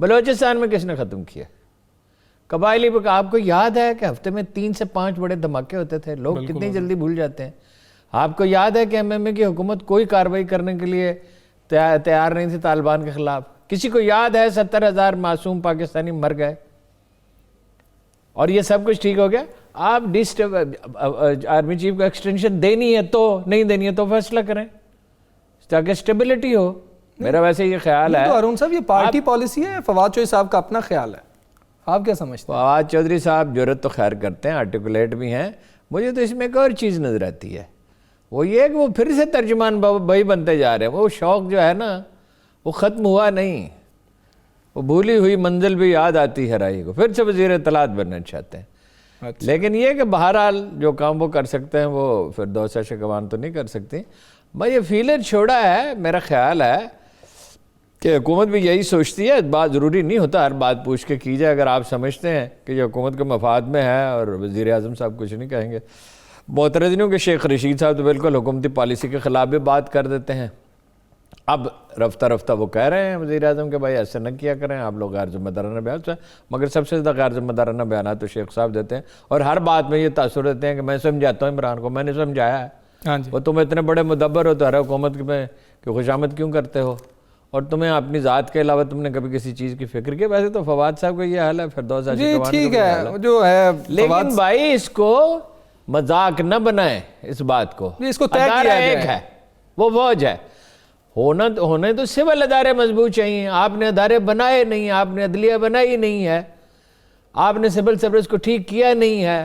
بلوچستان میں کس نے ختم کیا؟ قبائلی پہ آپ کو یاد ہے کہ ہفتے میں 3 سے 5 بڑے دھماکے ہوتے تھے، لوگ کتنی جلدی بھول جاتے ہیں. آپ کو یاد ہے کہ ایم اے کی حکومت کوئی کارروائی کرنے کے لیے تیار نہیں تھی طالبان کے خلاف؟ کسی کو یاد ہے 70,000 معصوم پاکستانی مر گئے اور یہ سب کچھ ٹھیک ہو گیا؟ آپ آرمی چیف کو ایکسٹینشن دینی ہے تو نہیں دینی ہے تو فیصلہ کریں تاکہ اسٹیبلٹی ہو. میرا ویسے یہ خیال ہے. تو ارون صاحب یہ پارٹی پالیسی ہے، فواد چودھری صاحب کا اپنا خیال ہے، آپ کیا سمجھتے ہیں؟ فواد چودھری صاحب جرت تو خیر کرتے ہیں، آرٹیکولیٹ بھی ہیں. مجھے تو اس میں ایک اور چیز نظر آتی ہے، وہ یہ کہ وہ پھر سے ترجمان بھائی بنتے جا رہے ہیں. وہ شوق جو ہے نا وہ ختم ہوا نہیں، وہ بھولی ہوئی منزل بھی یاد آتی ہے راہی کو. پھر سے وزیر اطلاعات بننا چاہتے ہیں. لیکن یہ کہ بہرحال جو کام وہ کر سکتے ہیں وہ فردوسہ شکوان تو نہیں کر سکتی. میں یہ فیلر چھوڑا ہے، میرا خیال ہے کہ حکومت بھی یہی سوچتی ہے. بات ضروری نہیں ہوتا ہر بات پوچھ کے کی جائے. اگر آپ سمجھتے ہیں کہ یہ حکومت کے مفاد میں ہے اور وزیر اعظم صاحب کچھ نہیں کہیں گے. معترض نہیں ہوں کہ شیخ رشید صاحب تو بالکل حکومتی پالیسی کے خلاف بھی بات کر دیتے ہیں. اب رفتہ رفتہ وہ کہہ رہے ہیں وزیر اعظم کہ بھائی ایسا نہ کیا کریں آپ لوگ، غیر ذمہ دارانہ بیان سے. مگر سب سے زیادہ غیر ذمہ دارانہ بیانات تو شیخ صاحب دیتے ہیں اور ہر بات میں یہ تاثر دیتے ہیں کہ میں سمجھاتا ہوں عمران کو، میں نے سمجھایا ہے. وہ تم اتنے بڑے مدبر ہو تو ہر حکومت میں کہ خوشامد کیوں کرتے ہو، اور تمہیں اپنی ذات کے علاوہ تم نے کبھی کسی چیز کی فکر کی؟ ویسے تو فواد صاحب کا یہ حال ہے، فردوسہ شکوان ٹھیک ہے جو ہے. لیکن بھائی اس کو مذاق نہ بنائیں، اس بات کو. اس کو طے کیا ادارہ ایک ہے، وہ فوج ہے. ہونے تو سول ادارے مضبوط چاہیے. آپ نے ادارے بنائے نہیں، آپ نے عدلیہ بنائی نہیں ہے، آپ نے سول سروس کو ٹھیک کیا نہیں ہے.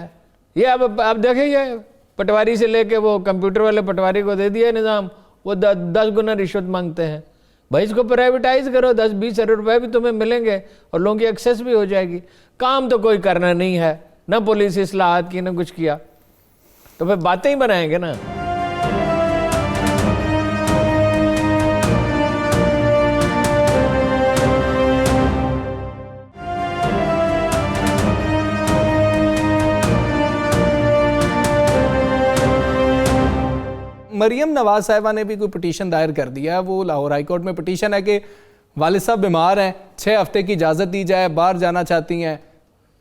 یہ اب آپ دیکھیں یہ پٹواری سے لے کے وہ کمپیوٹر والے پٹواری کو دے دیا نظام، وہ 10 گنا رشوت مانگتے ہیں. بھائی اس کو پرائیویٹائز کرو، 10-20 ارب روپے بھی تمہیں ملیں گے اور لوگوں کی ایکسیس بھی ہو جائے گی. کام تو کوئی کرنا نہیں ہے، نہ پولیس اصلاحات کی نہ کچھ کیا، تو پھر باتیں ہی بنائیں گے نا. مریم نواز صاحبہ نے بھی کوئی پٹیشن دائر کر دیا ہے. وہ لاہور ہائی کورٹ میں پٹیشن ہے کہ والد صاحب بیمار ہیں، 6 ہفتے کی اجازت دی جائے، باہر جانا چاہتی ہیں.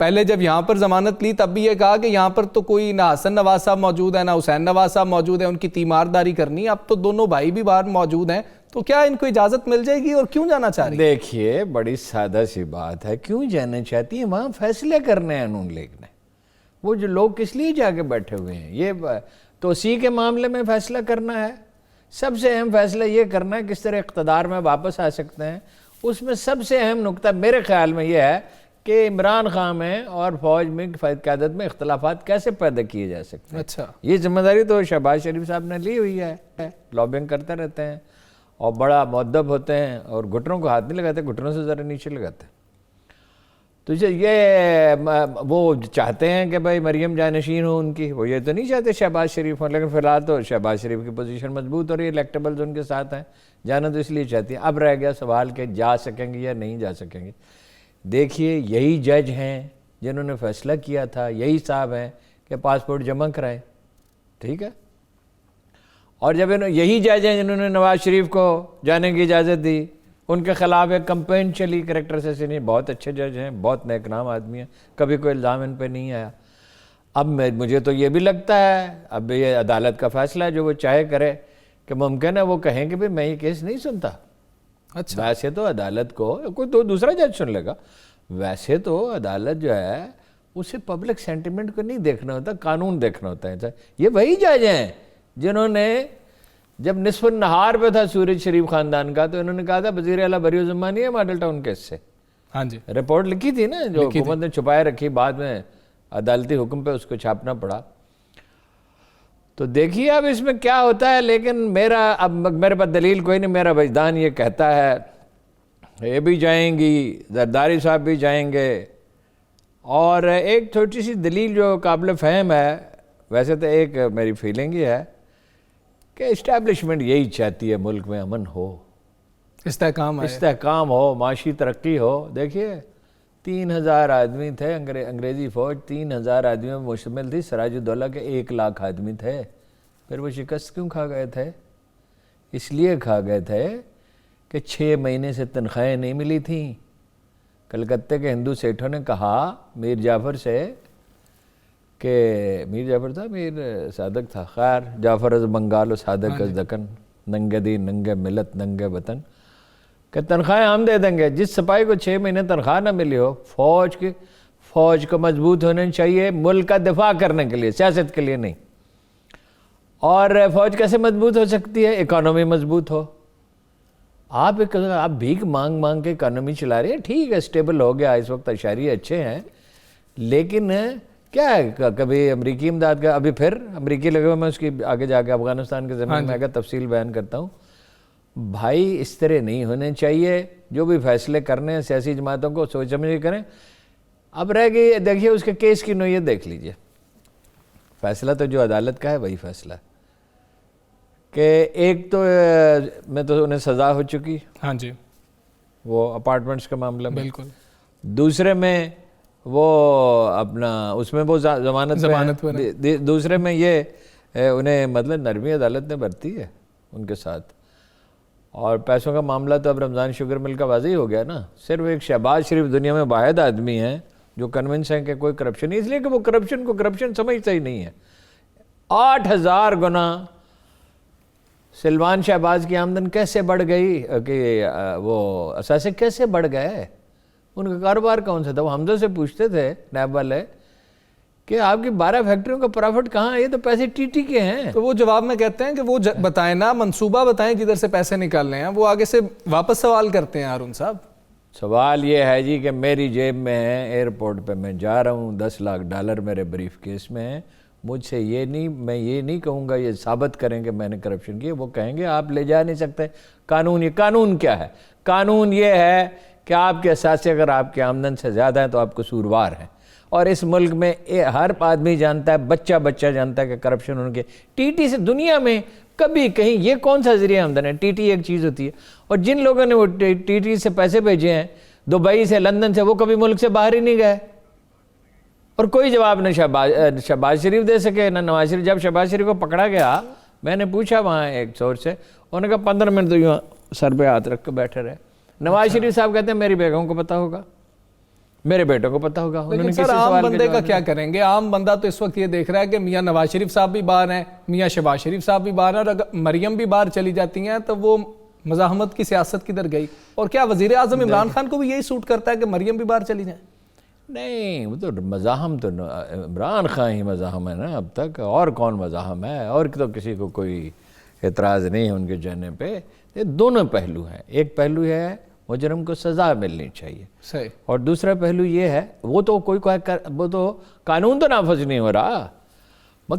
پہلے جب یہاں پر ضمانت لی تب بھی یہ کہا کہ یہاں پر تو کوئی نہ حسن نواز صاحب موجود ہے نہ حسین نواز صاحب موجود ہیں، ان کی تیمارداری کرنی ہے. اب تو دونوں بھائی بھی باہر موجود ہیں، تو کیا ان کو اجازت مل جائے گی اور کیوں جانا چاہ رہی ہیں؟ دیکھیے بڑی سادہ سی بات ہے، کیوں جانا چاہتی ہیں؟ وہاں فیصلے کرنے ہیں نون لیگ نے. وہ جو لوگ کس لیے جا کے بیٹھے ہوئے ہیں، یہ توسیع کے معاملے میں فیصلہ کرنا ہے. سب سے اہم فیصلہ یہ کرنا ہے کس طرح اقتدار میں واپس آ سکتے ہیں. اس میں سب سے اہم نقطہ میرے خیال میں یہ ہے کہ عمران خان میں اور فوج میں قیادت میں اختلافات کیسے پیدا کیے جا سکتے ہیں. اچھا، یہ ذمہ داری تو شہباز شریف صاحب نے لی ہوئی ہے. لابنگ کرتے رہتے ہیں اور بڑا مؤدب ہوتے ہیں اور گھٹنوں کو ہاتھ نہیں لگاتے، گھٹنوں سے ذرا نیچے لگاتے ہیں. تو یہ وہ چاہتے ہیں کہ بھائی مریم جانشین ہو ان کی، وہ یہ تو نہیں چاہتے شہباز شریف ہوں. لیکن فی الحال تو شہباز شریف کی پوزیشن مضبوط ہو رہی ہے، الیکٹیبلز ان کے ساتھ ہیں، جانا تو اس لیے چاہتی ہیں. اب رہ گیا سوال کہ جا سکیں گے یا نہیں جا سکیں گے. دیکھیے یہی جج ہیں جنہوں نے فیصلہ کیا تھا، یہی صاحب ہیں کہ پاسپورٹ جمع کرائیں، ٹھیک ہے. اور جب یہی جج ہیں جنہوں نے نواز شریف کو جانے کی اجازت دی، ان کے خلاف ایک کمپین چلی کریکٹر اسیسینیشن. بہت اچھے جج ہیں، بہت نیک نام آدمی ہیں، کبھی کوئی الزام ان پہ نہیں آیا. اب مجھے تو یہ بھی لگتا ہے اب یہ عدالت کا فیصلہ ہے، جو وہ چاہے کرے، کہ ممکن ہے وہ کہیں کہ بھئی میں یہ کیس نہیں سنتا. اچھا، ویسے تو عدالت کو کوئی تو دوسرا جج سن لے گا. ویسے تو عدالت جو ہے اسے پبلک سینٹیمنٹ کو نہیں دیکھنا ہوتا، قانون دیکھنا ہوتا ہے. یہ وہی جج ہیں جنہوں نے جب نصف النہار پہ تھا سورج شریف خاندان کا تو انہوں نے کہا تھا وزیر اعلیٰ بری ذمہ نہیں ہے ماڈل ٹاؤن کیس سے. ہاں جی، رپورٹ لکھی تھی نا جو حکومت نے چھپائے رکھی، بعد میں عدالتی حکم پہ اس کو چھاپنا پڑا. تو دیکھیے اب اس میں کیا ہوتا ہے. لیکن اب میرے پاس دلیل کوئی نہیں، میرا وجدان یہ کہتا ہے یہ بھی جائیں گی، زرداری صاحب بھی جائیں گے. اور ایک چھوٹی سی دلیل جو قابل فہم ہے، ویسے تو ایک میری فیلنگ یہ ہے کہ اسٹیبلشمنٹ یہی چاہتی ہے ملک میں امن ہو، استحکام ہو، معاشی ترقی ہو. دیکھیے 3,000 آدمی تھے، انگریزی فوج 3,000 آدمیوں میں مشتمل تھی. سراج الدولہ کے 1 لاکھ آدمی تھے. پھر وہ شکست کیوں کھا گئے تھے؟ اس لیے کھا گئے تھے کہ 6 مہینے سے تنخواہیں نہیں ملی تھیں، کلکتے کے ہندو سیٹھوں نے کہا میر جعفر سے کہ میر جعفر تھا، میر صادق تھا، خیر جعفر از بنگال و صادق از دکن، ننگے دین ننگے ملت ننگے وطن، کہ تنخواہیں ہم دے دیں گے جس سپاہی کو 6 مہینے تنخواہ نہ ملی ہو، فوج کو مضبوط ہونے چاہیے ملک کا دفاع کرنے کے لیے، سیاست کے لیے نہیں۔ اور فوج کیسے مضبوط ہو سکتی ہے؟ اکانومی مضبوط ہو۔ آپ بھیک مانگ مانگ کے اکانومی چلا رہے ہیں، ٹھیک ہے سٹیبل ہو گیا اس وقت، اشاریہ اچھے ہیں، لیکن کیا ہے کبھی امریکی امداد کا، ابھی پھر امریکی لگے ہوئے، میں اس کی آگے جا کے افغانستان کے زمین میں آگے تفصیل بیان کرتا ہوں۔ بھائی اس طرح نہیں ہونے چاہیے، جو بھی فیصلے کرنے ہیں سیاسی جماعتوں کو سوچ سمجھ کے کریں۔ اب رہ گئی دیکھیے اس کے کیس کی نوعیت دیکھ لیجئے، فیصلہ تو جو عدالت کا ہے وہی فیصلہ ہے، کہ ایک تو میں تو انہیں سزا ہو چکی، ہاں جی، وہ اپارٹمنٹس کا معاملہ میں، بالکل، دوسرے میں وہ اپنا اس میں وہ ضمانت پر، دوسرے میں یہ انہیں مطلب نرمی عدالت نے برتی ہے ان کے ساتھ، اور پیسوں کا معاملہ تو اب رمضان شوگر مل کا واضح ہو گیا نا۔ صرف ایک شہباز شریف دنیا میں واحد آدمی ہیں جو کنونس ہیں کہ کوئی کرپشن نہیں، اس لیے کہ وہ کرپشن کو کرپشن سمجھتا ہی نہیں ہے۔ 8000 گنا سلمان شہباز کی آمدن کیسے بڑھ گئی، کہ وہ اثاثے کیسے بڑھ گئے، ان کا کاروبار کون سا تھا؟ وہ حمزہ سے پوچھتے تھے نیب والے کہ آپ کی 12 فیکٹریوں کا پرافٹ کہاں ہے، یہ تو پیسے ٹی ٹی کے ہیں۔ تو وہ جواب میں کہتے ہیں کہ وہ بتائیں نا، منصوبہ بتائیں جدھر سے پیسے نکالنے ہیں، وہ آگے سے واپس سوال کرتے ہیں ہارون صاحب۔ سوال یہ ہے جی کہ میری جیب میں ہے، ایئرپورٹ پہ میں جا رہا ہوں، $10 لاکھ میرے بریف کیس میں ہیں، مجھ سے میں یہ نہیں کہوں گا یہ ثابت کریں کہ میں نے کرپشن کی، وہ کہیں گے آپ لے جا نہیں سکتے، قانون کیا ہے؟ قانون یہ ہے کہ آپ کے اثاثے اگر آپ کے آمدن سے زیادہ ہیں تو آپ قصوروار ہیں، اور اس ملک میں ہر آدمی جانتا ہے، بچہ جانتا ہے کہ کرپشن ان کے ٹی ٹی سے دنیا میں کبھی کہیں یہ کون سا ذریعہ آمدن ہے؟ ٹی ٹی ایک چیز ہوتی ہے، اور جن لوگوں نے وہ ٹی ٹی سے پیسے بھیجے ہیں دبئی سے لندن سے، وہ کبھی ملک سے باہر ہی نہیں گئے، اور کوئی جواب نہ شہباز شریف دے سکے نہ نواز شریف۔ جب شہباز شریف کو پکڑا گیا، میں نے پوچھا وہاں ایک سورس سے، انہوں نے کہا 15 منٹ تو یوں سر پہ ہاتھ رکھ کے بیٹھے رہے۔ نواز شریف صاحب کہتے ہیں میری بیگم کو پتا ہوگا، میرے بیٹوں کو پتا ہوگا۔ لیکن سر عام بندے کا کیا کریں گے؟ عام بندہ تو اس وقت یہ دیکھ رہا ہے کہ میاں نواز شریف صاحب بھی باہر ہیں، میاں شہباز شریف صاحب بھی باہر ہیں، اور اگر مریم بھی باہر چلی جاتی ہیں تو وہ مزاحمت کی سیاست کدھر گئی؟ اور کیا وزیر اعظم عمران خان کو بھی یہی سوٹ کرتا ہے کہ مریم بھی باہر چلی جائیں؟ نہیں، وہ تو مزاحم تو عمران خان ہی مزاحم ہے نا اب تک، اور کون مزاحم ہے؟ اور تو کسی کو کوئی اعتراض نہیں ہے ان کے جانے پہ۔ یہ دونوں پہلو ہیں، ایک پہلو ہے مجرم کو سزا ملنی چاہیے، صحیح، اور دوسرا پہلو یہ ہے وہ تو قانون تو نافذ نہیں ہو رہا۔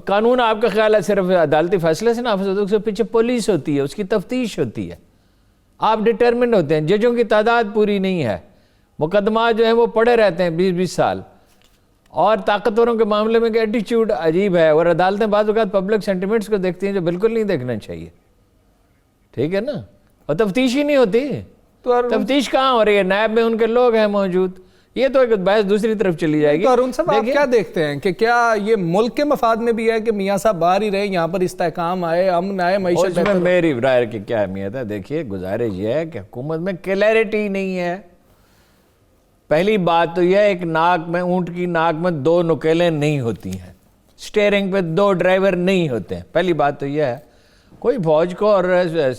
قانون آپ کا خیال ہے صرف عدالتی فیصلے سے نافذ ہوتا ہے؟ اس کے پیچھے پولیس ہوتی ہے، اس کی تفتیش ہوتی ہے، آپ ڈٹرمنٹ ہوتے ہیں، ججوں کی تعداد پوری نہیں ہے، مقدمات جو ہیں وہ پڑے رہتے ہیں 20-20 سال، اور طاقتوروں کے معاملے میں کہ ایٹیچیوڈ عجیب ہے، اور عدالتیں بعض اوقات پبلک سینٹیمنٹس کو دیکھتی ہیں جو بالکل نہیں دیکھنا چاہیے، ٹھیک ہے نا، اور تفتیش ہی نہیں ہوتی۔ تو تفتیش کہاں ہو رہی ہے؟ نیب میں ان کے لوگ ہیں موجود، یہ تو ایک بحث دوسری طرف چلی جائے گی۔ تو ارون صاحب آپ کیا دیکھتے ہیں کہ کیا یہ ملک کے مفاد میں بھی ہے کہ میاں صاحب باہر ہی رہے، یہاں پر استحکام آئے، امن آئے، معیشت بہتر؟ اس میں میری رائے کی کیا اہمیت ہے؟ دیکھیے گزارش یہ ہے کہ حکومت میں کلیئرٹی نہیں ہے۔ پہلی بات تو یہ ہے ایک ناک میں، اونٹ کی ناک میں 2 نکیلیں نہیں ہوتی ہیں، سٹیئرنگ پہ 2 ڈرائیور نہیں ہوتے ہیں، پہلی بات تو یہ ہے۔ کوئی فوج کو اور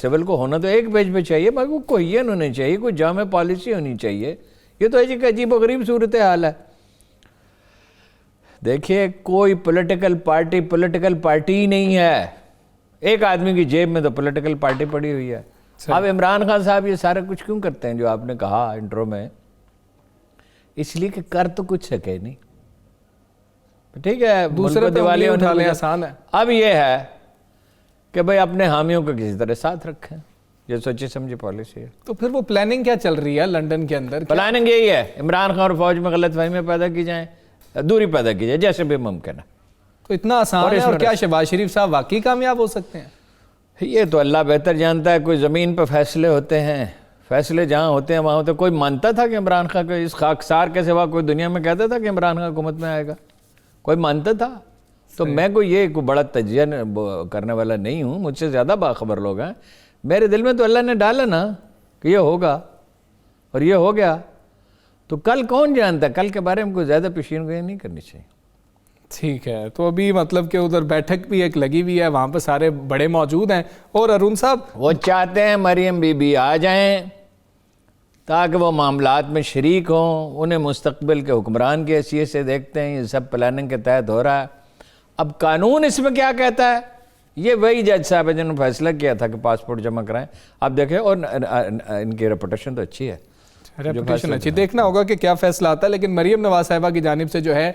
سول کو ہونا تو ایک پیج پہ چاہیے، مگر کوہین ہونی چاہیے، کوئی جامع پالیسی ہونی چاہیے۔ یہ تو ایک عجیب و غریب صورتحال ہے۔ دیکھیے کوئی پولیٹیکل پارٹی ہی نہیں ہے، ایک آدمی کی جیب میں تو پولیٹیکل پارٹی پڑی ہوئی ہے۔ اب عمران خان صاحب یہ سارا کچھ کیوں کرتے ہیں جو آپ نے کہا انٹرو میں؟ اس لیے کہ کر تو کچھ سکے نہیں، ٹھیک ہے، دوسرے دیوالی اٹھا لیں آسان ہے۔ اب یہ ہے کہ بھئی اپنے حامیوں کو کسی طرح ساتھ رکھیں، یہ سوچی سمجھی پالیسی ہے۔ تو پھر وہ پلاننگ کیا چل رہی ہے لندن کے اندر؟ پلاننگ یہی ہے عمران خان اور فوج میں غلط فہمیاں پیدا کی جائیں، دوری پیدا کی جائے جیسے بھی ممکن ہے۔ تو اتنا آسان ہے؟ اور کیا شہباز شریف صاحب واقعی کامیاب ہو سکتے ہیں؟ یہ تو اللہ بہتر جانتا ہے، کوئی زمین پہ فیصلے ہوتے ہیں، فیصلے جہاں ہوتے ہیں وہاں ہوتے ہیں۔ کوئی مانتا تھا کہ عمران خان کو اس خاکسار کے سوا کوئی دنیا میں کہتا تھا کہ عمران خان حکومت میں آئے گا؟ کوئی مانتا تھا؟ تو میں کوئی بڑا تجزیہ کرنے والا نہیں ہوں، مجھ سے زیادہ باخبر لوگ ہیں۔ میرے دل میں تو اللہ نے ڈالا نا کہ یہ ہوگا، اور یہ ہو گیا، تو کل کون جانتا ہے، کل کے بارے میں کوئی زیادہ پیشین گوئی نہیں کرنی چاہیے. ٹھیک ہے، تو ابھی مطلب کہ ادھر بیٹھک بھی ایک لگی ہوئی ہے، وہاں پہ سارے بڑے موجود ہیں، اور ارون صاحب وہ چاہتے ہیں مریم بی بی آ جائیں تاکہ وہ معاملات میں شریک ہوں، انہیں مستقبل کے حکمران کی حیثیت سے دیکھتے ہیں. یہ سب پلاننگ کے تحت ہو رہا ہے. اب قانون اس میں کیا کہتا ہے؟ یہ وہی جج صاحب ہے جنہوں نے فیصلہ کیا تھا کہ پاسپورٹ جمع کرائیں. آپ دیکھیں، اور ان کی ریپوٹیشن تو اچھی ہے، ریپوٹیشن اچھی. دیکھنا ہوگا کہ کیا فیصلہ آتا ہے. لیکن مریم نواز صاحبہ کی جانب سے جو ہے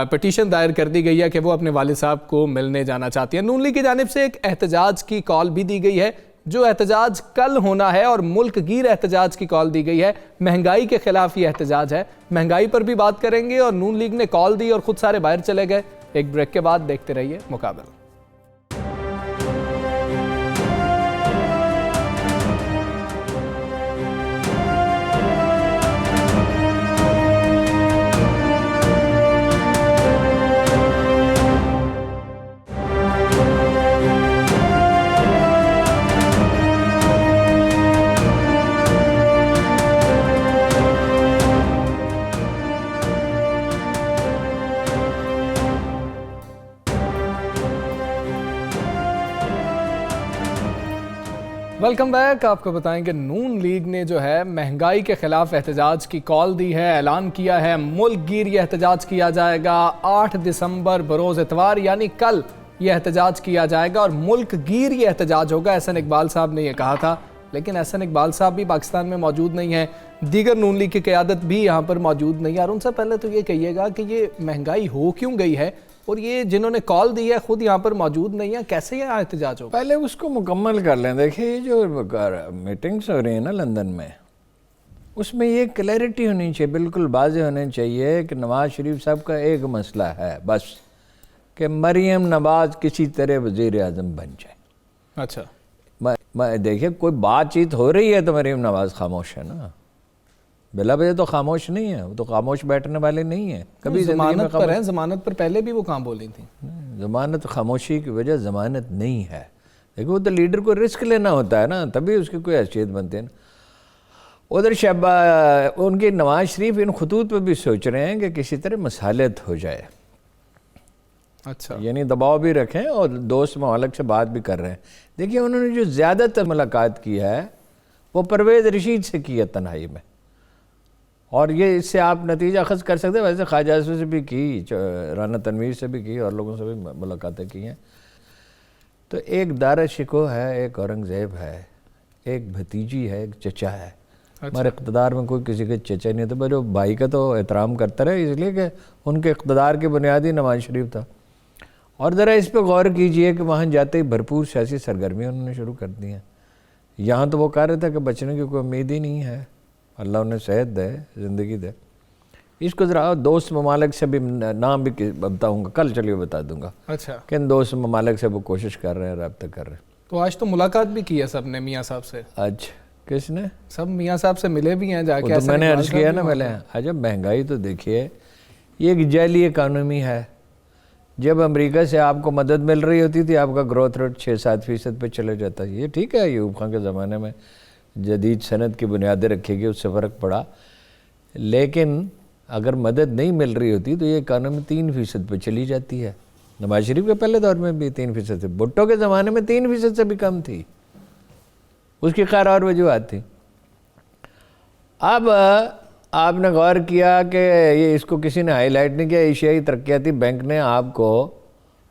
پٹیشن دائر کر دی گئی ہے کہ وہ اپنے والد صاحب کو ملنے جانا چاہتی ہیں. نون لیگ کی جانب سے ایک احتجاج کی کال بھی دی گئی ہے، جو احتجاج کل ہونا ہے، اور ملک گیر احتجاج کی کال دی گئی ہے. مہنگائی کے خلاف یہ احتجاج ہے. مہنگائی پر بھی بات کریں گے، اور نون لیگ نے کال دی اور خود سارے باہر چلے گئے. ایک بریک کے بعد دیکھتے رہیے مقابل. Welcome back. آپ کو بتائیں کہ نون لیگ نے جو ہے مہنگائی کے خلاف احتجاج کی کال دی ہے، اعلان کیا ہے ملک گیر یہ احتجاج کیا جائے گا. 8 دسمبر بروز اتوار یعنی کل یہ احتجاج کیا جائے گا، اور ملک گیر یہ احتجاج ہوگا. احسن اقبال صاحب نے یہ کہا تھا، لیکن احسن اقبال صاحب بھی پاکستان میں موجود نہیں ہیں، دیگر نون لیگ کی قیادت بھی یہاں پر موجود نہیں ہے. اور ان سے پہلے تو یہ کہیے گا کہ یہ مہنگائی ہو کیوں گئی ہے، اور یہ جنہوں نے کال دی ہے خود یہاں پر موجود نہیں ہے، کیسے یہ احتجاج ہوگا؟ پہلے اس کو مکمل کر لیں. دیکھیں، یہ جو میٹنگز ہو رہی ہیں نا لندن میں، اس میں یہ کلیئرٹی ہونی چاہیے، بالکل واضح ہونے چاہیے کہ نواز شریف صاحب کا ایک مسئلہ ہے بس، کہ مریم نواز کسی طرح وزیر اعظم بن جائے. اچھا، دیکھیں، کوئی بات چیت ہو رہی ہے تو مریم نواز خاموش ہے نا، بلا وجہ تو خاموش نہیں ہے. وہ تو خاموش بیٹھنے والے نہیں ہیں. کبھی ضمانت پر ہیں، ضمانت پر پہلے بھی وہ کہاں بولی تھی. ضمانت، خاموشی کی وجہ ضمانت نہیں ہے. دیکھو، وہ تو لیڈر کو رسک لینا ہوتا ہے نا، تبھی اس کی کوئی حیثیت بنتے ہیں. ادھر ان کے نواز شریف ان خطوط پہ بھی سوچ رہے ہیں کہ کسی طرح مصالحت ہو جائے. اچھا، یعنی دباؤ بھی رکھیں اور دوست ممالک سے بات بھی کر رہے ہیں. دیکھیے، انہوں نے جو زیادہ تر ملاقات کی ہے وہ پرویز رشید سے کی ہے تنہائی میں، اور یہ اس سے آپ نتیجہ اخذ کر سکتے ہیں. ویسے خواجہ آصف سے بھی کی، رانا تنویر سے بھی کی، اور لوگوں سے بھی ملاقاتیں کی ہیں. تو ایک دارا شکوہ ہے، ایک اورنگزیب ہے، ایک بھتیجی ہے، ایک چچا ہے. ہمارے اقتدار میں کوئی کسی کے چچا نہیں تھا، جو بھائی کا تو احترام کرتا رہے، اس لیے کہ ان کے اقتدار کی بنیادی نواز شریف تھا. اور ذرا اس پہ غور کیجئے کہ وہاں جاتے ہی بھرپور سیاسی سرگرمیاں انہوں نے شروع کر دی ہیں. یہاں تو وہ کہہ رہے تھے کہ بچنے کی کوئی امید ہی نہیں ہے، اللہ انہیں صحت دے، زندگی دے. اس کو ذرا دوست ممالک سے بھی نام بھی بتاؤں گا کل، چلیے بتا دوں گا. اچھا، کہ ان دوست ممالک سے وہ کوشش کر رہے ہیں، رابطہ کر رہے ہیں. تو آج تو ملاقات بھی کی ہے سب نے میاں صاحب سے. آج کس نے؟ سب میاں صاحب سے ملے بھی ہیں جا کے. میں نے عرض کیا نا پہلے، عجب مہنگائی تو دیکھیے، یہ ایک جعلی اکانومی ہے. جب امریکہ سے آپ کو مدد مل رہی ہوتی تھی، آپ کا گروتھ ریٹ 6-7% پہ چلے جاتا ہے. یہ ٹھیک ہے، ایوب خان کے زمانے میں جدید صنعت کی بنیادیں رکھی گئی، اس سے فرق پڑا. لیکن اگر مدد نہیں مل رہی ہوتی تو یہ اکانومی 3% پہ چلی جاتی ہے. نواز شریف کے پہلے دور میں بھی 3% تھی، بھٹو کے زمانے میں 3% سے بھی کم تھی. اس کی خیر اور وجوہات تھی. اب آپ نے غور کیا کہ یہ اس کو کسی نے ہائی لائٹ نہیں کیا، ایشیائی ترقیاتی بینک نے آپ کو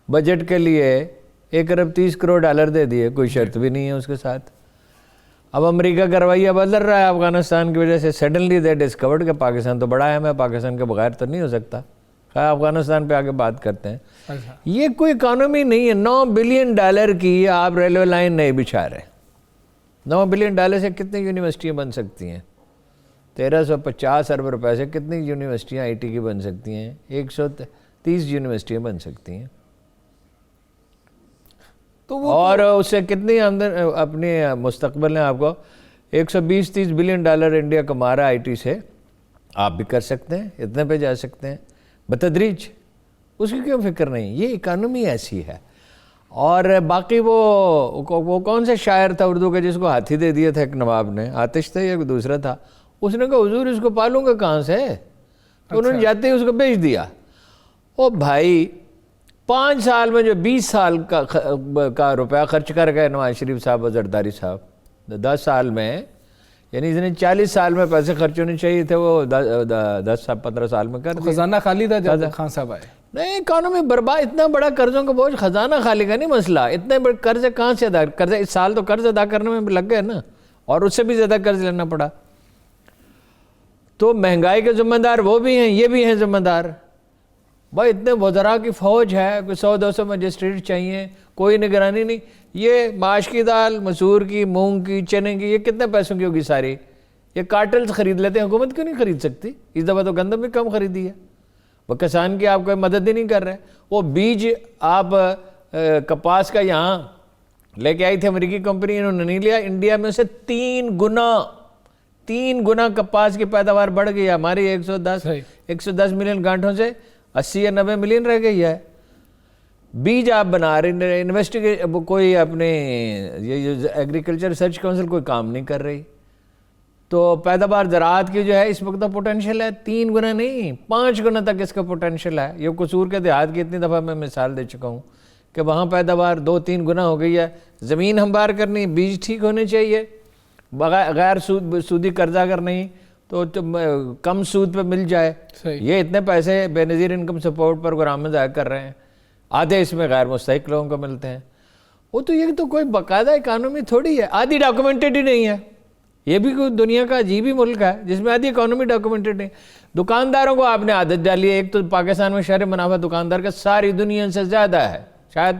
بجٹ کے لیے $1.30 دے دیے، کوئی شرط بھی نہیں ہے اس کے ساتھ. اب امریکہ کا رویہ بدل رہا ہے افغانستان کی وجہ سے. سڈنلی دے ڈسکورڈ کہ پاکستان تو بڑا اہم ہے، پاکستان کے بغیر تو نہیں ہو سکتا. خیر، افغانستان پہ آگے بات کرتے ہیں. یہ کوئی اکانومی نہیں ہے. $9 بلین کی آپ ریلوے لائن نہیں بچھا رہے. $9 بلین سے کتنی یونیورسٹیاں بن سکتی ہیں؟ 1350 ارب روپے سے کتنی یونیورسٹیاں آئی ٹی کی بن سکتی ہیں؟ 130 یونیورسٹیاں بن سکتی ہیں. اور اس سے کتنی آمدن اپنی مستقبل نے آپ کو $120-30 بلین انڈیا کما رہا ہے آئی ٹی سے. آپ بھی کر سکتے ہیں، اتنے پہ جا سکتے ہیں بتدریج. اس کی کیوں فکر نہیں؟ یہ اکانومی ایسی ہے. اور باقی وہ کون سے شاعر تھا اردو کا جس کو ہاتھی دے دیا تھا ایک نواب نے؟ آتش تھا یا کوئی دوسرا تھا؟ اس نے کہا حضور اس کو پالوں گا کہاں سے؟ تو انہوں نے جاتے ہی اس کو بیچ دیا. او بھائی 5 سال میں جو 20 سال کا روپیہ خرچ کر گئے نواز شریف صاحب اور زرداری صاحب, 10 سال میں, یعنی اس نے 40 سال میں پیسے خرچ ہونے چاہیے تھے, وہ 10-15 سال میں کر دیا. خزانہ خالی تھا جب خان صاحب آئے. نہیں, اکانومی برباد, اتنا بڑا قرضوں کا بوجھ, خزانہ خالی کا نہیں مسئلہ, اتنے بڑے قرض کہاں سے ادا, قرض اس سال تو قرض ادا کرنے میں لگ گئے نا, اور اس سے بھی زیادہ قرض لینا پڑا. تو مہنگائی کے ذمہ دار وہ بھی ہیں, یہ بھی ہیں ذمہ دار. بھائی اتنے وزراء کی فوج ہے, کوئی 100-200 مجسٹریٹ چاہیے, کوئی نگرانی نہیں. یہ ماش کی دال, مسور کی, مونگ کی, چنے کی, یہ کتنے پیسوں کی ہوگی ساری؟ یہ کارٹلز خرید لیتے ہیں, حکومت کیوں نہیں خرید سکتی؟ اس دفعہ تو گندم بھی کم خریدی ہے, وہ کسان کی آپ کوئی مدد ہی نہیں کر رہے. وہ بیج آپ کپاس کا یہاں لے کے آئی تھی امریکی کمپنی, انہوں نے نہیں لیا. انڈیا میں سے 3 گنا کپاس کی پیداوار بڑھ گئی ہے. ہماری 110 ملین گانٹھوں سے 80 یا 90 ملین رہ گئی ہے. بیج آپ بنا رہے, انویسٹیگیٹ کوئی اپنے یہ ایگریکلچر ریسرچ کونسل کوئی کام نہیں کر رہی. تو پیداوار زراعت کی جو ہے اس وقت پوٹینشیل ہے 3 گنا نہیں 5 گنا تک اس کا پوٹینشیل ہے. یہ قصور کے دیہات کی اتنی دفعہ میں مثال دے چکا ہوں کہ وہاں پیداوار 2-3 گنا ہو گئی ہے. زمین ہموار کرنی, بیج ٹھیک ہونے چاہیے, غیر سودی قرضہ اگر نہیں تو کم سود پہ مل جائے. یہ اتنے پیسے بے نظیر انکم سپورٹ پروگرام میں ضائع کر رہے ہیں, آدھے اس میں غیر مستحق لوگوں کو ملتے ہیں. وہ تو یہ تو کوئی باقاعدہ اکانومی تھوڑی ہے, آدھی ڈاکومنٹڈ ہی نہیں ہے. یہ بھی کوئی دنیا کا عجیب ہی ملک ہے جس میں آدھی اکانومی ڈاکومنٹڈ نہیں. دکانداروں کو آپ نے عادت ڈالی ہے, ایک تو پاکستان میں شرح منافع دکاندار کا ساری دنیا سے زیادہ ہے, شاید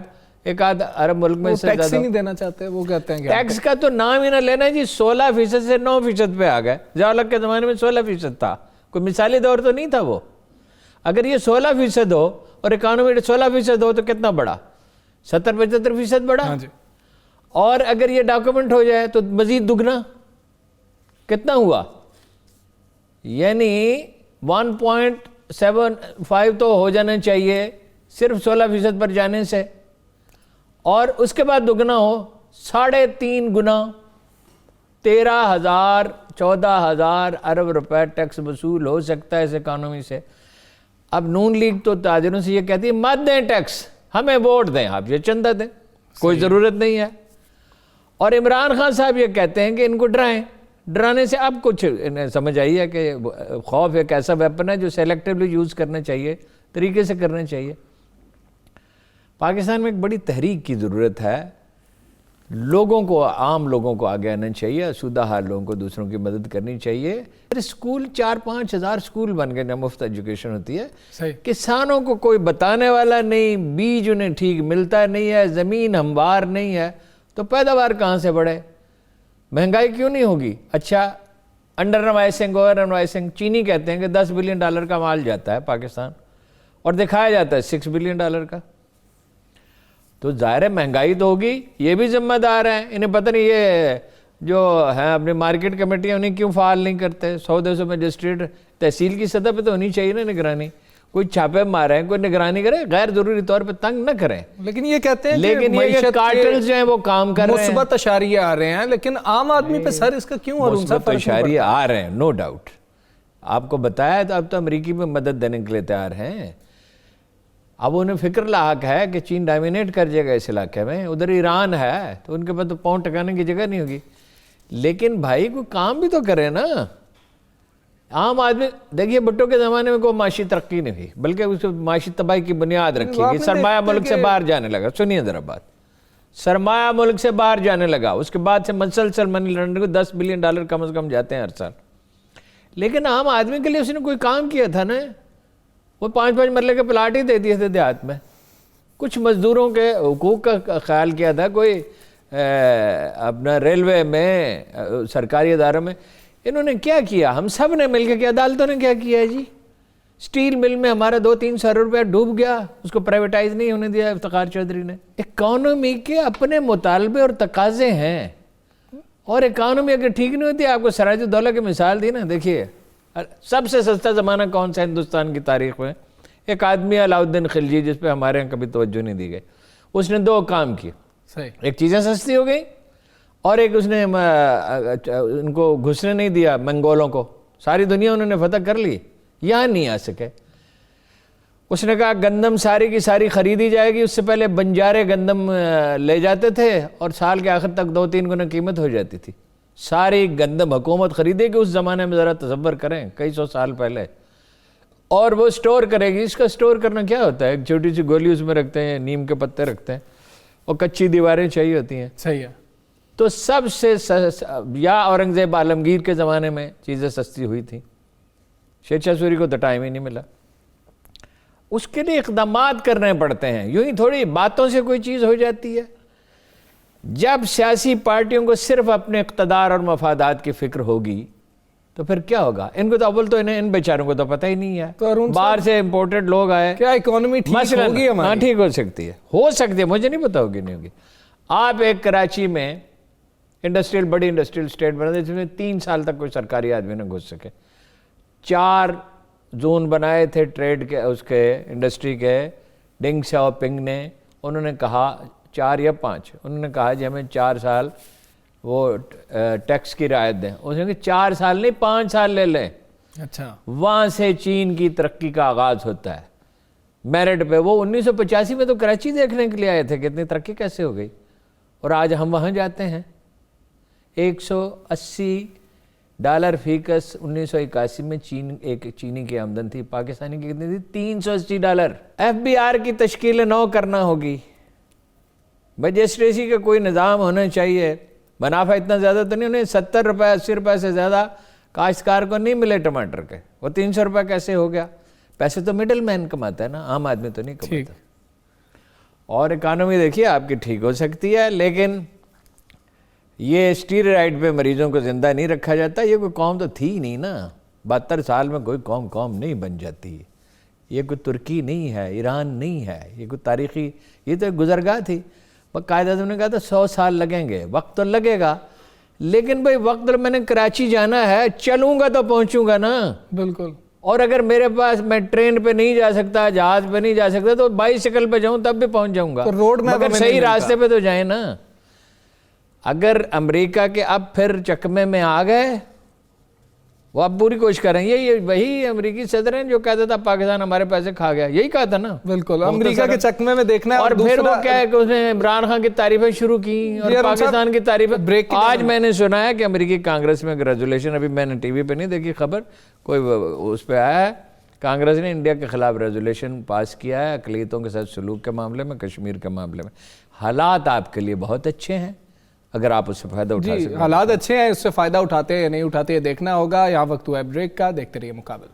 ایک آدھ عرب ملک میں سے ٹیکس ہی نہیں دینا چاہتے. وہ کہتے ہیں ٹیکس کا تو نام ہی نہ لینا جی. 16% سے 9% پہ آ گئے. ضیاء-ال-حق کے زمانے میں 16% تھا, کوئی مثالی دور تو نہیں تھا وہ. اگر یہ 16% ہو اور اکانومی 16% ہو تو کتنا بڑا, 70-75% بڑا. اور اگر یہ ڈاکومنٹ ہو جائے تو مزید دگنا کتنا ہوا, یعنی 1.75 تو ہو جانا چاہیے صرف 16% پر جانے سے, اور اس کے بعد دگنا ہو 3.5 گنا 13,000-14,000 ارب روپے ٹیکس وصول ہو سکتا ہے اس اکانومی سے. اب نون لیگ تو تاجروں سے یہ کہتی ہے مت دیں ٹیکس, ہمیں ووٹ دیں, آپ یہ چندہ دیں, کوئی ضرورت نہیں ہے. اور عمران خان صاحب یہ کہتے ہیں کہ ان کو ڈرائیں. ڈرانے سے اب کچھ انہیں سمجھ آئی ہے کہ خوف ایک ایسا ویپن ہے جو سیلیکٹیولی یوز کرنا چاہیے, طریقے سے کرنا چاہیے. پاکستان میں ایک بڑی تحریک کی ضرورت ہے. لوگوں کو, عام لوگوں کو آگے آنا چاہیے, آسودہ حال لوگوں کو دوسروں کی مدد کرنی چاہیے. اسکول 4-5 ہزار اسکول بن گئے جہاں مفت ایجوکیشن ہوتی ہے. کسانوں کو کوئی بتانے والا نہیں, بیج انہیں ٹھیک ملتا نہیں ہے, زمین ہموار نہیں ہے, تو پیداوار کہاں سے بڑھے؟ مہنگائی کیوں نہیں ہوگی؟ اچھا انڈر انوائسنگ, اوور انوائسنگ, چینی کہتے ہیں کہ $10 بلین کا مال جاتا ہے پاکستان اور دکھایا جاتا ہے $6 بلین کا. تو ظاہر ہے مہنگائی تو ہوگی, یہ بھی ذمہ دار ہیں. انہیں پتہ نہیں یہ جو ہیں اپنی مارکیٹ کمیٹیاں انہیں کیوں فعال نہیں کرتے. 100-200 مجسٹریٹ تحصیل کی سطح پہ تو ہونی چاہیے نا نگرانی. کوئی چھاپے مارے ہیں, کوئی نگرانی کرے, غیر ضروری طور پہ تنگ نہ کریں. لیکن یہ کہتے ہیں لیکن یہ کارٹلز جو ہیں وہ کام کر رہے ہیں, مثبت اشاریہ آ رہے ہیں, لیکن عام آدمی پہ سر اس کا کیوں اور ان سا مثبت اشاریہ آ رہے ہیں, نو ڈاؤٹ. آپ کو بتایا تو اب تو امریکی میں مدد دینے کے لیے تیار ہیں. اب انہیں فکر لاحق ہے کہ چین ڈائمینیٹ کر جائے گا اس علاقے میں, ادھر ایران ہے تو ان کے پاس تو پاؤں ٹکانے کی جگہ نہیں ہوگی. لیکن بھائی کوئی کام بھی تو کرے نا. عام آدمی دیکھیے, بھٹو کے زمانے میں کوئی معاشی ترقی نہیں ہوئی, بلکہ اس کو معاشی تباہی کی بنیاد رکھی گئی. سرمایہ ملک سے باہر جانے لگا. سنیے ذرا بات, سرمایہ ملک سے باہر جانے لگا. اس کے بعد سے مسلسل منی لانڈرنگ کو $10 بلین کم از کم جاتے ہیں ہر سال. لیکن عام آدمی کے لیے اس نے کوئی کام کیا تھا نا. وہ 5-5 مرلے کے پلاٹ ہی دے دیے تھے دیہات میں. کچھ مزدوروں کے حقوق کا خیال کیا تھا. کوئی اپنا ریلوے میں, سرکاری اداروں میں انہوں نے کیا کیا؟ ہم سب نے مل کے کیا, عدالتوں نے کیا کیا ہے جی. سٹیل مل میں ہمارا 200-300 ارب روپیہ ڈوب گیا, اس کو پرائیویٹائز نہیں ہونے دیا افتخار چودھری نے. اکانومی کے اپنے مطالبے اور تقاضے ہیں, اور اکانومی اگر ٹھیک نہیں ہوتی, آپ کو سراج الدولہ کی مثال دی نا. دیکھیے سب سے سستا زمانہ کون سا ہندوستان کی تاریخ میں؟ ایک آدمی علاؤالدین خلجی, جس پہ ہمارے یہاں کبھی توجہ نہیں دی گئی. اس نے 2 کام کیے. ایک چیزیں سستی ہو گئی اور ایک اس نے ان کو گھسنے نہیں دیا منگولوں کو، ساری دنیا انہوں نے فتح کر لی، یہاں نہیں آ سکے۔ اس نے کہا گندم ساری کی ساری خریدی جائے گی، اس سے پہلے بنجارے گندم لے جاتے تھے اور سال کے آخر تک 2-3 گنا قیمت ہو جاتی تھی، ساری گندم حکومت خریدے گی اس زمانے میں، ذرا تصور کریں کئی سو سال پہلے، اور وہ سٹور کرے گی۔ اس کا سٹور کرنا کیا ہوتا ہے؟ ایک چھوٹی سی گولی اس میں رکھتے ہیں، نیم کے پتے رکھتے ہیں، اور کچی دیواریں چاہیے ہوتی ہیں۔ صحیح ہے۔ تو سب سے یا اورنگزیب عالمگیر کے زمانے میں چیزیں سستی ہوئی تھیں، شیر شاہ سوری کو تو ٹائم ہی نہیں ملا۔ اس کے لیے اقدامات کرنے پڑتے ہیں، یوں ہی تھوڑی باتوں سے کوئی چیز ہو جاتی ہے۔ جب سیاسی پارٹیوں کو صرف اپنے اقتدار اور مفادات کی فکر ہوگی تو پھر کیا ہوگا؟ ان کو تو اول تو ان بیچاروں کو تو پتہ ہی نہیں ہے، باہر سے امپورٹڈ لوگ آئے، کیا اکانومی ٹھیک ہوگی ہماری؟ ہاں ٹھیک ہو سکتی ہے، مجھے نہیں پتا ہوگی نہیں ہوگی۔ آپ ایک کراچی میں بڑی انڈسٹریل اسٹیٹ بنا دے جس میں 3 سال تک کوئی سرکاری آدمی نہ گھس سکے، 4 زون بنائے تھے ٹریڈ کے، اس کے انڈسٹری کے، ڈنگ شاؤ پنگ نے، انہوں نے کہا 4 یا 5، انہوں نے کہا جی ہمیں 4 سال وہ ٹیکس کی رعایت دیں، اس نے کہا 4 سال نہیں 5 سال لے لیں۔ اچھا، وہاں سے چین کی ترقی کا آغاز ہوتا ہے میرٹ پہ۔ وہ 1985 میں تو کراچی دیکھنے کے لیے آئے تھے کہ اتنی ترقی کیسے ہو گئی، اور آج ہم وہاں جاتے ہیں۔ $180 فی کس 1981 میں ایک چینی کی آمدن تھی، پاکستانی کی کتنی تھی؟ $380۔ FBR کی تشکیل نو کرنا ہوگی، مجسٹریسی کا کوئی نظام ہونا چاہیے۔ منافع اتنا زیادہ تو نہیں، انہیں 70 روپے 80 روپے سے زیادہ کاشتکار کو نہیں ملے ٹماٹر کے، وہ 300 روپے کیسے ہو گیا؟ پیسے تو مڈل مین کماتا ہے نا، عام آدمی تو نہیں کماتا۔ اور اکانومی دیکھیے آپ کی ٹھیک ہو سکتی ہے، لیکن یہ اسٹیرائڈ پہ مریضوں کو زندہ نہیں رکھا جاتا۔ یہ کوئی قوم تو تھی نہیں نا، 72 سال میں کوئی قوم نہیں بن جاتی۔ یہ کوئی ترکی نہیں ہے، ایران نہیں ہے، یہ کوئی تاریخی، یہ تو ایک گزرگاہ تھی۔ قائد اعظم نے کہا تھا 100 سال لگیں گے، وقت تو لگے گا، لیکن بھائی وقت میں نے کراچی جانا ہے، چلوں گا تو پہنچوں گا نا۔ بالکل۔ اور اگر میرے پاس میں ٹرین پہ نہیں جا سکتا، جہاز پہ نہیں جا سکتا، تو بائیسیکل پہ جاؤں تب بھی پہنچ جاؤں گا، مگر صحیح راستے پہ تو جائیں نا۔ اگر امریکہ کے اب پھر چکمے میں آ گئے، وہ اب پوری کوشش کریں گے، یہ وہی امریکی صدر ہیں جو کہتا تھا پاکستان ہمارے پیسے کھا گیا، یہی کہا تھا نا۔ بالکل، امریکہ کے چکمے میں دیکھنا ہے۔ اور پھر وہ کیا ہے کہ اس نے عمران خان کی تعریفیں شروع کی اور پاکستان کی تعریفیں۔ آج میں نے سنا ہے کہ امریکی کانگریس میں ایک ریزولوشن، ابھی میں نے ٹی وی پہ نہیں دیکھی خبر، کوئی اس پہ آیا ہے، کانگریس نے انڈیا کے خلاف ریزولوشن پاس کیا ہے اقلیتوں کے ساتھ سلوک کے معاملے میں، کشمیر کے معاملے میں۔ حالات آپ کے لیے بہت اچھے ہیں اگر آپ اس سے فائدہ اٹھا سکیں۔ حالات اچھے ہیں، اس سے فائدہ اٹھاتے ہیں یا نہیں اٹھاتے، یہ دیکھنا ہوگا۔ یہاں وقت ہوا ہے بریک کا، دیکھتے رہیے مقابل۔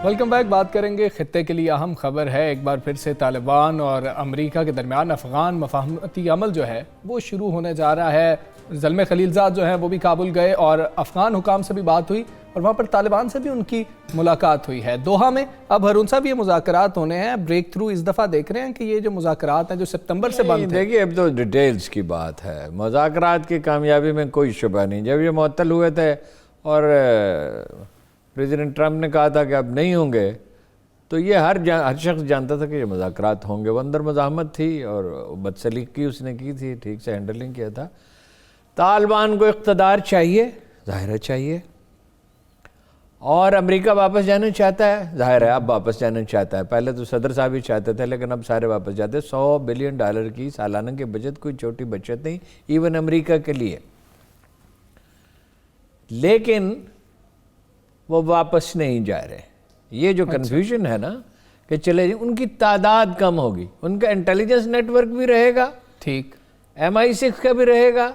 Welcome back. بات کریں گے خطے کے لیے اہم خبر ہے، ایک بار پھر سے طالبان اور امریکہ کے درمیان افغان مفاہمتی عمل جو ہے وہ شروع ہونے جا رہا ہے۔ زلمے خلیلزاد جو ہیں وہ بھی کابل گئے اور افغان حکام سے بھی بات ہوئی، اور وہاں پر طالبان سے بھی ان کی ملاقات ہوئی ہے دوحہ میں۔ اب ہارون صاحب یہ مذاکرات ہونے ہیں، بریک تھرو اس دفعہ دیکھ رہے ہیں کہ یہ جو مذاکرات ہیں جو سپتمبر سے بند ہیں۔ دیکھیے اب تو ڈیٹیلز کی بات ہے، مذاکرات کی کامیابی میں کوئی شبہ نہیں۔ جب یہ معطل ہوئے تھے اور پریزیڈنٹ ٹرمپ نے کہا تھا کہ اب نہیں ہوں گے، تو یہ ہر شخص جانتا تھا کہ یہ مذاکرات ہوں گے۔ وہ اندر مزاحمت تھی اور بدسلیقی اس نے کی تھی، ٹھیک سے ہینڈل نہیں کیا تھا۔ طالبان کو اقتدار چاہیے، ظاہر ہے چاہیے، اور امریکہ واپس جانا چاہتا ہے، ظاہر ہے اب واپس جانا چاہتا ہے۔ پہلے تو صدر صاحب ہی چاہتے تھے، لیکن اب سارے واپس جاتے ہیں۔ $100 بلین کی سالانہ کی بچت کوئی چھوٹی بچت نہیں، ایون امریکہ کے لیے، لیکن وہ واپس نہیں جا رہے۔ یہ جو کنفیوژن ہے نا کہ چلے ان کی تعداد کم ہوگی، ان کا انٹیلیجنس نیٹ ورک بھی رہے گا، ٹھیک، MI6 کا بھی رہے گا،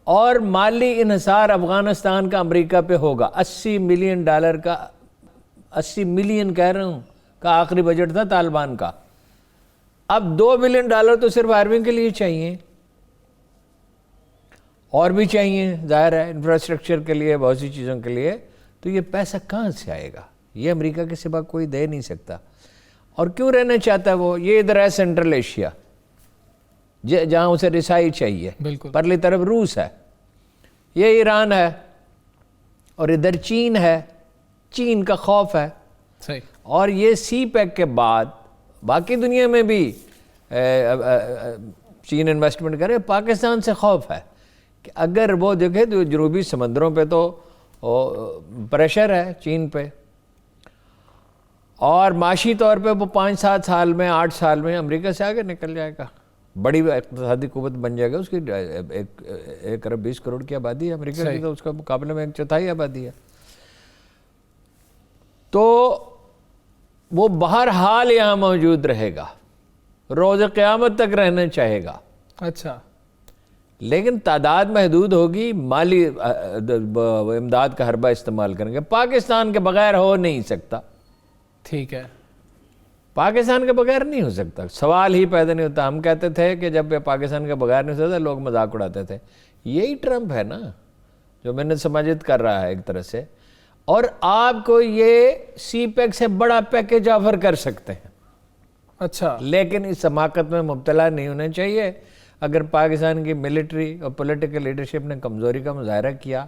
اور مالی انحصار افغانستان کا امریکہ پہ ہوگا۔ $80 ملین کا، 80 ملین کہہ رہا ہوں، کا آخری بجٹ تھا طالبان کا۔ اب $2 بلین تو صرف آرمی کے لیے چاہیے، اور بھی چاہیے ظاہر ہے انفراسٹرکچر کے لیے, بہت سی چیزوں کے لیے. تو یہ پیسہ کہاں سے آئے گا؟ یہ امریکہ کے سوا کوئی دے نہیں سکتا. اور کیوں رہنا چاہتا ہے وہ؟ یہ ادھر ہے سینٹرل ایشیا جہاں اسے رسائی چاہیے. پرلی طرف روس ہے, یہ ایران ہے, اور ادھر چین ہے. چین کا خوف ہے. اور یہ سی پیک کے بعد باقی دنیا میں بھی چین انویسٹمنٹ کرے. پاکستان سے خوف ہے کہ اگر وہ دیکھے تو جنوبی سمندروں پہ تو پریشر ہے چین پہ, اور معاشی طور پہ وہ 5-7 سال میں 8 سال میں امریکہ سے آگے نکل جائے گا. بڑی اقتصادی قوت بن جائے گا. اس کی 1 ارب 20 کروڑ کی آبادی ہے امریکہ کی, تو اس کا مقابلے میں 1/4 آبادی ہے. تو وہ بہرحال یہاں موجود رہے گا, روز قیامت تک رہنا چاہے گا. اچھا, لیکن تعداد محدود ہوگی. مالی امداد کا حربہ استعمال کریں گے. پاکستان کے بغیر ہو نہیں سکتا. ٹھیک ہے, پاکستان کے بغیر نہیں ہو سکتا. سوال ہی پیدا نہیں ہوتا. ہم کہتے تھے کہ جب پاکستان کے بغیر نہیں ہو سکتا, لوگ مذاق اڑاتے تھے. یہی ٹرمپ ہے نا جو محنت سماجت کر رہا ہے ایک طرح سے, اور آپ کو یہ سی پیک سے بڑا پیکیج آفر کر سکتے ہیں. اچھا, لیکن اس حماقت میں مبتلا نہیں ہونا چاہیے. اگر پاکستان کی ملٹری اور پولیٹیکل لیڈرشپ نے کمزوری کا مظاہرہ کیا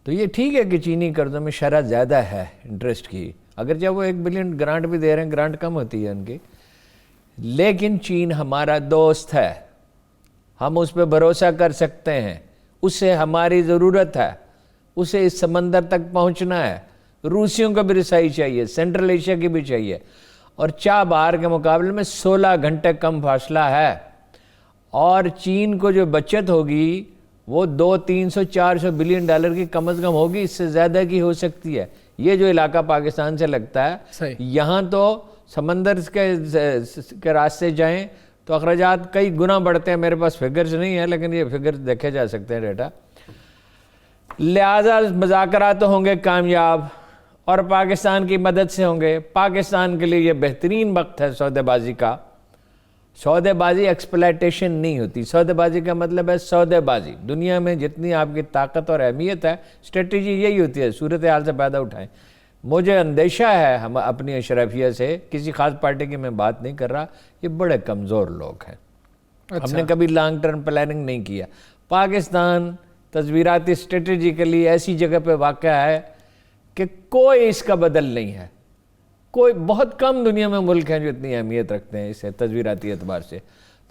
تو یہ ٹھیک ہے کہ چینی قرضوں میں شرح زیادہ ہے انٹرسٹ کی, اگرچہ وہ 1 بلین گرانٹ بھی دے رہے ہیں, گرانٹ کم ہوتی ہے ان کی, لیکن چین ہمارا دوست ہے. ہم اس پہ بھروسہ کر سکتے ہیں. اسے ہماری ضرورت ہے. اسے اس سمندر تک پہنچنا ہے. روسیوں کو بھی رسائی چاہیے, سینٹرل ایشیا کی بھی چاہیے. اور چابہار کے مقابلے میں 16 گھنٹے کم فاصلہ ہے. اور چین کو جو بچت ہوگی وہ 200-300-400 بلین ڈالر کی کم از کم ہوگی, اس سے زیادہ کی ہو سکتی ہے. یہ جو علاقہ پاکستان سے لگتا ہے, یہاں تو سمندر کے راستے جائیں تو اخراجات کئی گنا بڑھتے ہیں. میرے پاس فگرز نہیں ہیں, لیکن یہ فگرز دیکھے جا سکتے ہیں ڈیٹا. لہذا مذاکرات ہوں گے کامیاب, اور پاکستان کی مدد سے ہوں گے. پاکستان کے لیے یہ بہترین وقت ہے سودے بازی کا. سودے بازی ایکسپلائٹیشن نہیں ہوتی. سودے بازی کا مطلب ہے سودے بازی. دنیا میں جتنی آپ کی طاقت اور اہمیت ہے, اسٹریٹجی یہی ہوتی ہے, صورتحال سے فائدہ اٹھائیں. مجھے اندیشہ ہے ہم اپنی اشرافیہ سے, کسی خاص پارٹی کی میں بات نہیں کر رہا, یہ بڑے کمزور لوگ ہیں. ہم نے کبھی لانگ ٹرم پلاننگ نہیں کیا. پاکستان تصویراتی اسٹریٹجیکلی ایسی جگہ پہ واقع ہے کہ کوئی اس کا بدل نہیں ہے. کوئی بہت کم دنیا میں ملک ہیں جو اتنی اہمیت رکھتے ہیں اسے تصویراتی اعتبار سے.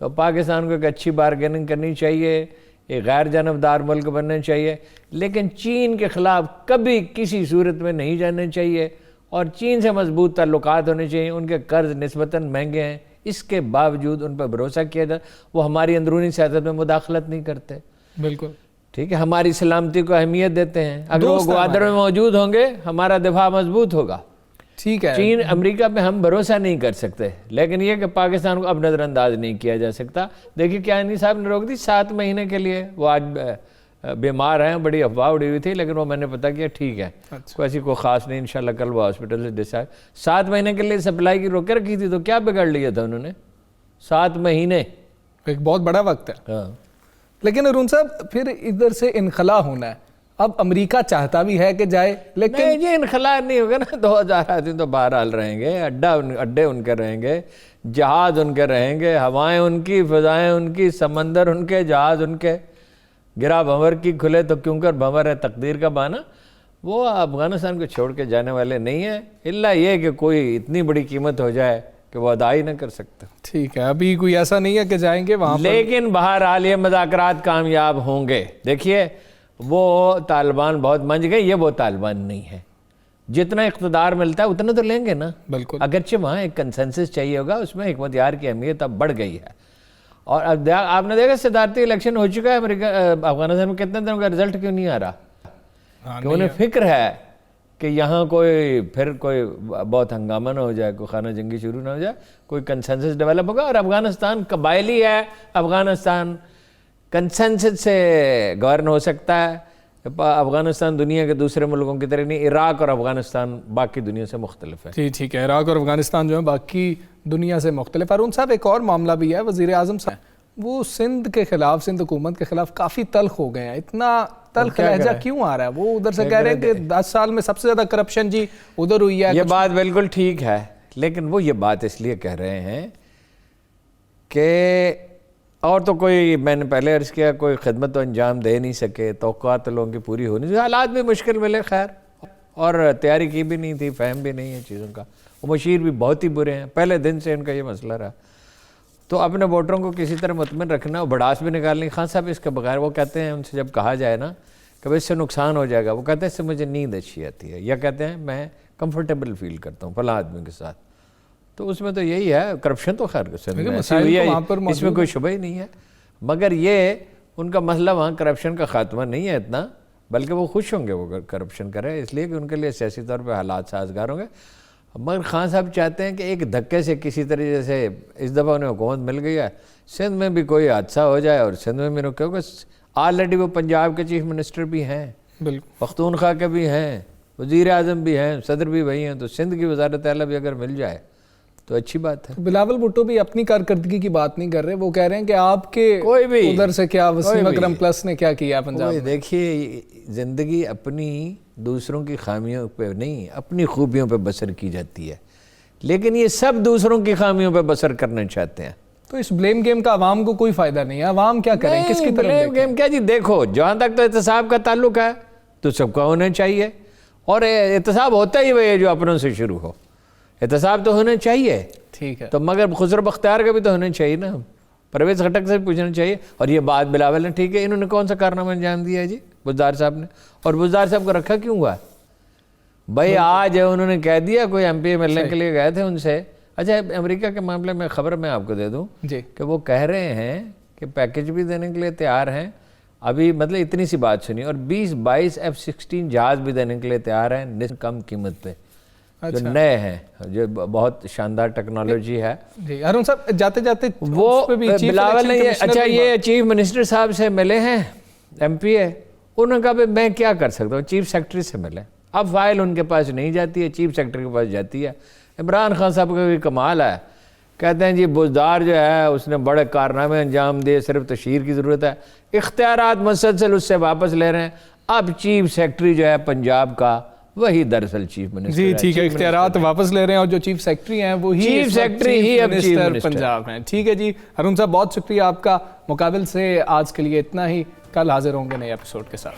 تو پاکستان کو ایک اچھی بارگیننگ کرنی چاہیے, ایک غیر جانبدار ملک بننا چاہیے, لیکن چین کے خلاف کبھی کسی صورت میں نہیں جانا چاہیے. اور چین سے مضبوط تعلقات ہونے چاہیے. ان کے قرض نسبتاً مہنگے ہیں, اس کے باوجود ان پر بھروسہ کیا جائے. وہ ہماری اندرونی سیاست میں مداخلت نہیں کرتے. بالکل ٹھیک ہے, ہماری سلامتی کو اہمیت دیتے ہیں. اگر وہ گوادر میں موجود ہوں گے, ہمارا دفاع مضبوط ہوگا. ٹھیک ہے, چین امریکہ پہ ہم بھروسہ نہیں کر سکتے, لیکن یہ کہ پاکستان کو اب نظر انداز نہیں کیا جا سکتا. دیکھیے کیانی صاحب نے روک دی 7 مہینے کے لیے. وہ آج بیمار ہیں, بڑی افواہ اڑی ہوئی تھی, لیکن وہ میں نے پتہ کیا ٹھیک ہے, کوئی ایسی کوئی خاص نہیں. انشاءاللہ کل وہ ہاسپٹل سے ڈسچارج. 7 مہینے کے لیے سپلائی کی روک کے رکھی تھی, تو کیا بگڑ لیا تھا انہوں نے؟ 7 مہینے ایک بہت بڑا وقت ہے. ہاں, لیکن ارون صاحب پھر ادھر سے انخلا ہونا ہے. اب امریکہ چاہتا بھی ہے کہ جائے, لیکن یہ انخلا نہیں ہوگا نا. 2000 آدمی تو بہرحال رہیں گے, اڈے ان کے رہیں گے, جہاز ان کے رہیں گے, ہوائیں ان کی, فضائیں ان کی, سمندر ان کے, جہاز ان کے. گرا بھنور کی کھلے تو کیوں کر بھنور ہے تقدیر کا بانا. وہ افغانستان کو چھوڑ کے جانے والے نہیں ہیں, الا یہ کہ کوئی اتنی بڑی قیمت ہو جائے کہ وہ ادا ہی نہ کر سکتے. ٹھیک ہے, ابھی کوئی ایسا نہیں ہے کہ جائیں گے وہاں, لیکن بہرحال یہ مذاکرات کامیاب ہوں گے. دیکھیے وہ طالبان بہت منج گئے, یہ وہ طالبان نہیں ہے. جتنا اقتدار ملتا ہے اتنا تو لیں گے نا. بالکل, اگرچہ وہاں ایک کنسنسس چاہیے ہوگا, اس میں حکمت یار کی اہمیت اب بڑھ گئی ہے. اور اب آپ نے دیکھا صدارتی الیکشن ہو چکا ہے امریکہ افغانستان میں, کتنے دنوں کا رزلٹ کیوں نہیں آ رہا؟ کہ انہیں فکر ہے کہ یہاں کوئی پھر کوئی بہت ہنگامہ نہ ہو جائے, کوئی خانہ جنگی شروع نہ ہو جائے, کوئی کنسنسس ڈیولپ ہوگا. اور افغانستان قبائلی ہے, افغانستان کنسنسس سے گورن ہو سکتا ہے. افغانستان دنیا کے دوسرے ملکوں کی طرح نہیں, عراق اور افغانستان باقی دنیا سے مختلف ہے. جی ٹھیک ہے, عراق اور افغانستان جو ہے باقی دنیا سے مختلف. ارون صاحب ایک اور معاملہ بھی ہے, وزیر اعظم صاحب وہ سندھ کے خلاف، سندھ حکومت کے خلاف کافی تلخ ہو گئے ہیں. اتنا تلخ لہجہ کیوں آ رہا ہے؟ وہ ادھر سے کہہ رہے ہیں کہ 10 سال میں سب سے زیادہ کرپشن جی ادھر ہوئی ہے. یہ بات بالکل ٹھیک ہے، لیکن وہ یہ بات اس لیے کہہ رہے ہیں کہ اور تو کوئی، میں نے پہلے عرض کیا، کوئی خدمت تو انجام دے نہیں سکے، توقعات لوگوں کی پوری ہو نہیں سکے، حالات بھی مشکل ملے، خیر، اور تیاری کی بھی نہیں تھی، فہم بھی نہیں ہے چیزوں کا. وہ مشیر بھی بہت ہی برے ہیں، پہلے دن سے ان کا یہ مسئلہ رہا. تو اپنے ووٹروں کو کسی طرح مطمئن رکھنا، اور بڑاس بھی نکالنی. خان صاحب اس کے بغیر، وہ کہتے ہیں ان سے جب کہا جائے نا کہ اس سے نقصان ہو جائے گا، وہ کہتے ہیں اس سے مجھے نیند اچھی آتی ہے، یا کہتے ہیں میں کمفرٹیبل فیل کرتا ہوں فلاں آدمی کے ساتھ. تو اس میں تو یہی ہے، کرپشن تو خیر اس میں کوئی شبہ ہی نہیں ہے. مگر یہ ان کا مسئلہ وہاں کرپشن کا خاتمہ نہیں ہے اتنا، بلکہ وہ خوش ہوں گے وہ کرپشن کرے، اس لیے کہ ان کے لیے سیاسی طور پہ حالات سازگار ہوں گے. مگر خان صاحب چاہتے ہیں کہ ایک دھکے سے کسی طرح سے اس دفعہ انہیں حکومت مل گئی ہے، سندھ میں بھی کوئی حادثہ ہو جائے، اور سندھ میں بھی کیونکہ آلریڈی وہ پنجاب کے چیف منسٹر بھی ہیں، بالکل پختونخوا کے بھی ہیں، وزیر اعظم بھی ہیں، صدر بھی وہی ہیں، تو سندھ کی وزارت اعلیٰ بھی اگر مل جائے تو اچھی بات ہے. بلاول بھٹو بھی اپنی کارکردگی کی بات نہیں کر رہے، وہ کہہ رہے ہیں کہ آپ کے کوئی بھی ادھر سے کیا وسیم اکرم پلس نے کیا کیا پنجاب میں. دیکھیے، زندگی اپنی دوسروں کی خامیوں پہ نہیں، اپنی خوبیوں پہ بسر کی جاتی ہے، لیکن یہ سب دوسروں کی خامیوں پہ بسر کرنا چاہتے ہیں. تو اس بلیم گیم کا عوام کو کوئی فائدہ نہیں ہے. عوام کیا کریں، کس کی طرف بلیم گیم کیا جی؟ دیکھو، جہاں تک تو احتساب کا تعلق ہے تو سب کا ہونا چاہیے، اور احتساب ہوتا ہی وہی ہے جو اپنوں سے شروع ہو. احتساب تو ہونا چاہیے، ٹھیک ہے، تو مگر خسرو بختیار کا بھی تو ہونا چاہیے نا، پرویز خٹک سے بھی پوچھنا چاہیے. اور یہ بات بلاول نے ٹھیک ہے، انہوں نے کون سا کارنامہ انجام دیا ہے جی بزدار صاحب نے؟ اور بزدار صاحب کو رکھا کیوں ہوا ہے بھائی؟ آج انہوں نے کہہ دیا، کوئی ایم پی اے ملنے کے لیے گئے تھے ان سے. اچھا، امریکہ کے معاملے میں خبر میں آپ کو دے دوں کہ وہ کہہ رہے ہیں کہ پیکج بھی دینے کے لیے تیار ہیں ابھی، مطلب اتنی سی بات سنی، اور 20-22 F-16 جہاز بھی دینے کے لیے تیار ہیں کم قیمت پہ، جو نئے ہیں، جو بہت شاندار ٹیکنالوجی ہے. جی ارون صاحب، جاتے جاتے وہ بلاول نے اچھا یہ چیف منسٹر صاحب سے ملے ہیں ایم پی اے، انہوں نے کہا میں کیا کر سکتا ہوں، چیف سیکرٹری سے ملے. اب فائل ان کے پاس نہیں جاتی ہے، چیف سیکرٹری کے پاس جاتی ہے. عمران خان صاحب کا بھی کمال ہے، کہتے ہیں جی بزدار جو ہے اس نے بڑے کارنامے انجام دیے، صرف تشہیر کی ضرورت ہے. اختیارات مسلسل اس سے واپس لے رہے ہیں. اب چیف سیکرٹری جو ہے پنجاب کا، وہی دراصل چیف منسٹر. جی ٹھیک ہے، اختیارات واپس لے رہے ہیں، اور جو چیف سیکرٹری ہیں وہی چیف سیکرٹری ہی اب چیف منسٹر پنجاب ہیں. ٹھیک ہے جی ارون صاحب، بہت شکریہ آپ کا. مقابل سے آج کے لیے اتنا ہی، کل حاضر ہوں گے نئے ایپیسوڈ کے ساتھ.